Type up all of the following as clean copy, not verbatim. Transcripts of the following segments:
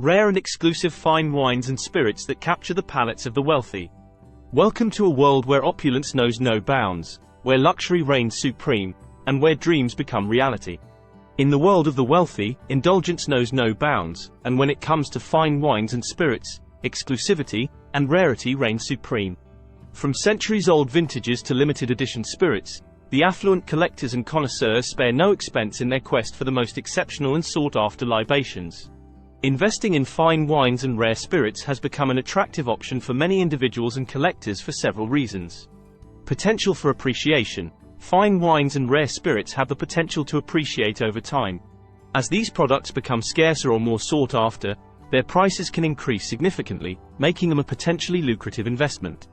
rare and exclusive fine wines and spirits that capture the palates of the wealthy. Welcome to a world where opulence knows no bounds, where luxury reigns supreme, and where dreams become reality. In the world of the wealthy, indulgence knows no bounds, and when it comes to fine wines and spirits, exclusivity and rarity reign supreme. From centuries-old vintages to limited edition spirits, the affluent collectors and connoisseurs spare no expense in their quest for the most exceptional and sought-after libations. Investing in fine wines and rare spirits has become an attractive option for many individuals and collectors for several reasons. Potential for appreciation. Fine wines and rare spirits have the potential to appreciate over time. As these products become scarcer or more sought after, their prices can increase significantly, making them a potentially lucrative investment.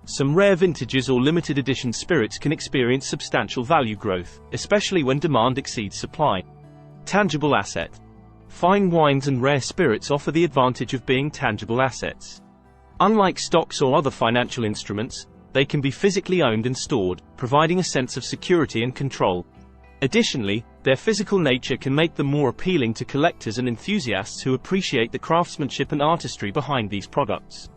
Some rare vintages or limited edition spirits can experience substantial value growth, especially when demand exceeds supply. Tangible asset. Fine wines and rare spirits offer the advantage of being tangible assets. Unlike stocks or other financial instruments, they can be physically owned and stored, providing a sense of security and control. Additionally, their physical nature can make them more appealing to collectors and enthusiasts who appreciate the craftsmanship and artistry behind these products.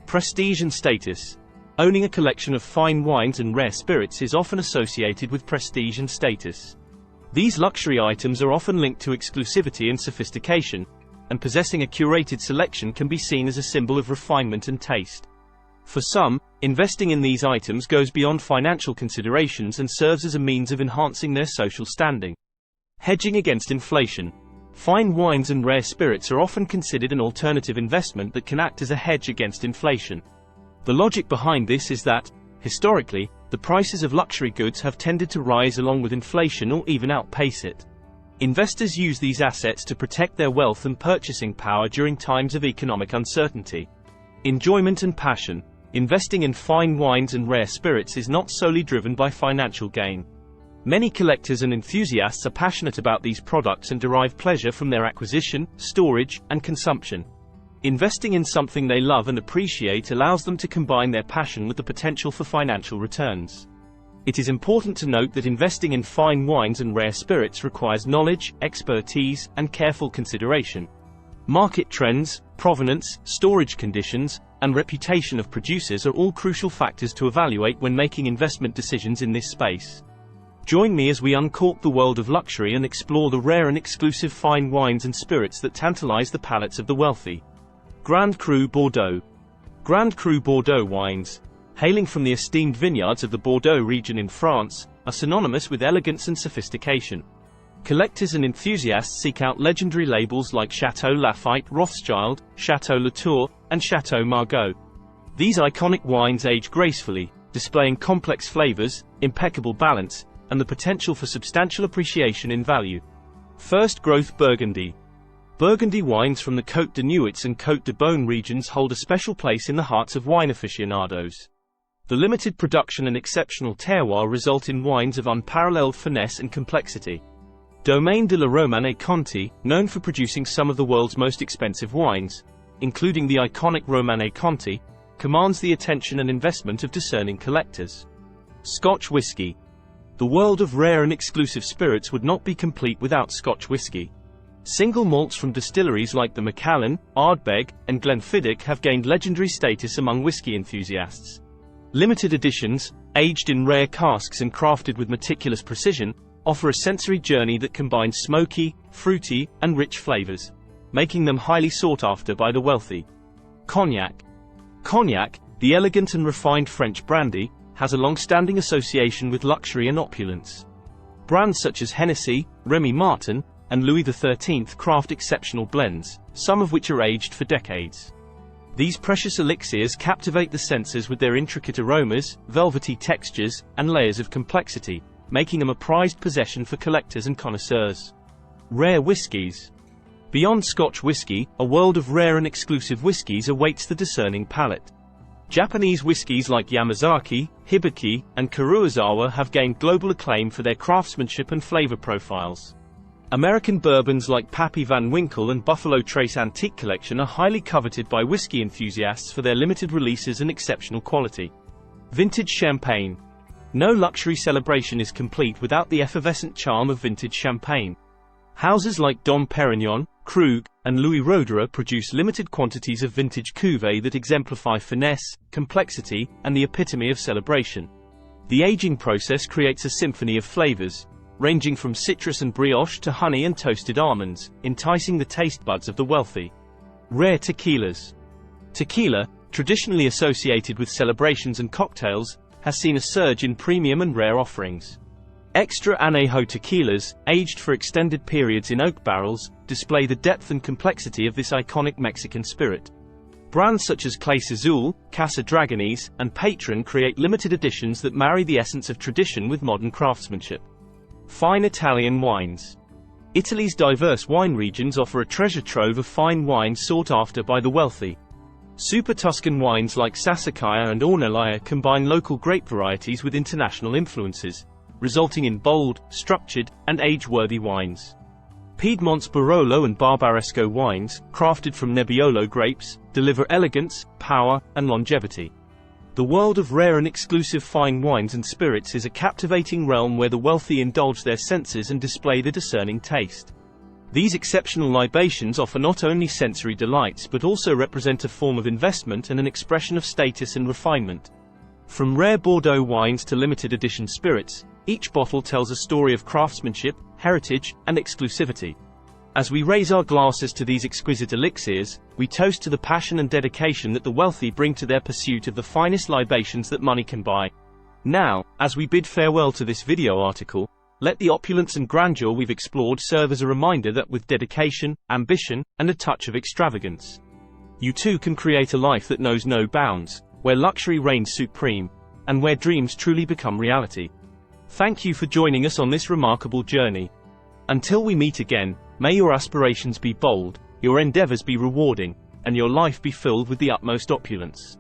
Prestige and status. Owning a collection of fine wines and rare spirits is often associated with prestige and status. These luxury items are often linked to exclusivity and sophistication, and possessing a curated selection can be seen as a symbol of refinement and taste. For some, investing in these items goes beyond financial considerations and serves as a means of enhancing their social standing. Hedging against inflation. Fine wines and rare spirits are often considered an alternative investment that can act as a hedge against inflation. The logic behind this is that, historically, the prices of luxury goods have tended to rise along with inflation or even outpace it. Investors use these assets to protect their wealth and purchasing power during times of economic uncertainty. Enjoyment and passion. Investing in fine wines and rare spirits is not solely driven by financial gain. Many collectors and enthusiasts are passionate about these products and derive pleasure from their acquisition, storage, and consumption. Investing in something they love and appreciate allows them to combine their passion with the potential for financial returns. It is important to note that investing in fine wines and rare spirits requires knowledge, expertise, and careful consideration. Market trends, provenance, storage conditions, and reputation of producers are all crucial factors to evaluate when making investment decisions in this space. Join me as we uncork the world of luxury and explore the rare and exclusive fine wines and spirits that tantalize the palates of the wealthy. Grand Cru Bordeaux. Grand Cru Bordeaux wines, hailing from the esteemed vineyards of the Bordeaux region in France, are synonymous with elegance and sophistication. Collectors and enthusiasts seek out legendary labels like Chateau Lafite Rothschild, Chateau Latour, and Chateau Margaux. These iconic wines age gracefully, displaying complex flavors, impeccable balance, and the potential for substantial appreciation in value. First growth Burgundy. Burgundy wines from the Côte de Nuits and Côte de Beaune regions hold a special place in the hearts of wine aficionados. The limited production and exceptional terroir result in wines of unparalleled finesse and complexity. Domaine de la Romanée Conti, known for producing some of the world's most expensive wines, including the iconic Romanée Conti, commands the attention and investment of discerning collectors. Scotch whisky. The world of rare and exclusive spirits would not be complete without Scotch whisky. Single malts from distilleries like the Macallan, Ardbeg, and Glenfiddich have gained legendary status among whisky enthusiasts. Limited editions, aged in rare casks and crafted with meticulous precision, offer a sensory journey that combines smoky, fruity, and rich flavors, making them highly sought after by the wealthy. Cognac. Cognac, the elegant and refined French brandy, has a long-standing association with luxury and opulence. Brands such as Hennessy, Remy Martin, and Louis XIII craft exceptional blends, some of which are aged for decades. These precious elixirs captivate the senses with their intricate aromas, velvety textures, and layers of complexity, making them a prized possession for collectors and connoisseurs. Rare whiskies. Beyond Scotch whisky, a world of rare and exclusive whiskies awaits the discerning palate. Japanese whiskies like Yamazaki, Hibiki, and Kurosawa have gained global acclaim for their craftsmanship and flavor profiles. American bourbons like Pappy Van Winkle and Buffalo Trace Antique Collection are highly coveted by whiskey enthusiasts for their limited releases and exceptional quality. Vintage champagne. No luxury celebration is complete without the effervescent charm of vintage champagne. Houses like Dom Perignon, Krug, and Louis Roederer produce limited quantities of vintage cuvée that exemplify finesse, complexity, and the epitome of celebration. The aging process creates a symphony of flavors, ranging from citrus and brioche to honey and toasted almonds, enticing the taste buds of the wealthy. Rare tequilas. Tequila, traditionally associated with celebrations and cocktails, has seen a surge in premium and rare offerings. Extra añejo tequilas, aged for extended periods in oak barrels, display the depth and complexity of this iconic Mexican spirit. Brands such as Clase Azul, Casa Dragones, and Patron create limited editions that marry the essence of tradition with modern craftsmanship. Fine Italian wines. Italy's diverse wine regions offer a treasure trove of fine wines sought after by the wealthy. Super Tuscan wines like Sassicaia and Ornellaia combine local grape varieties with international influences, resulting in bold, structured, and age-worthy wines. Piedmont's Barolo and Barbaresco wines, crafted from Nebbiolo grapes, deliver elegance, power, and longevity. The world of rare and exclusive fine wines and spirits is a captivating realm where the wealthy indulge their senses and display the discerning taste. These exceptional libations offer not only sensory delights but also represent a form of investment and an expression of status and refinement. From rare Bordeaux wines to limited edition spirits, each bottle tells a story of craftsmanship, heritage, and exclusivity. As we raise our glasses to these exquisite elixirs, we toast to the passion and dedication that the wealthy bring to their pursuit of the finest libations that money can buy. Now, as we bid farewell to this video article, let the opulence and grandeur we've explored serve as a reminder that with dedication, ambition, and a touch of extravagance, you too can create a life that knows no bounds, where luxury reigns supreme, and where dreams truly become reality. Thank you for joining us on this remarkable journey. Until we meet again, may your aspirations be bold, your endeavors be rewarding, and your life be filled with the utmost opulence.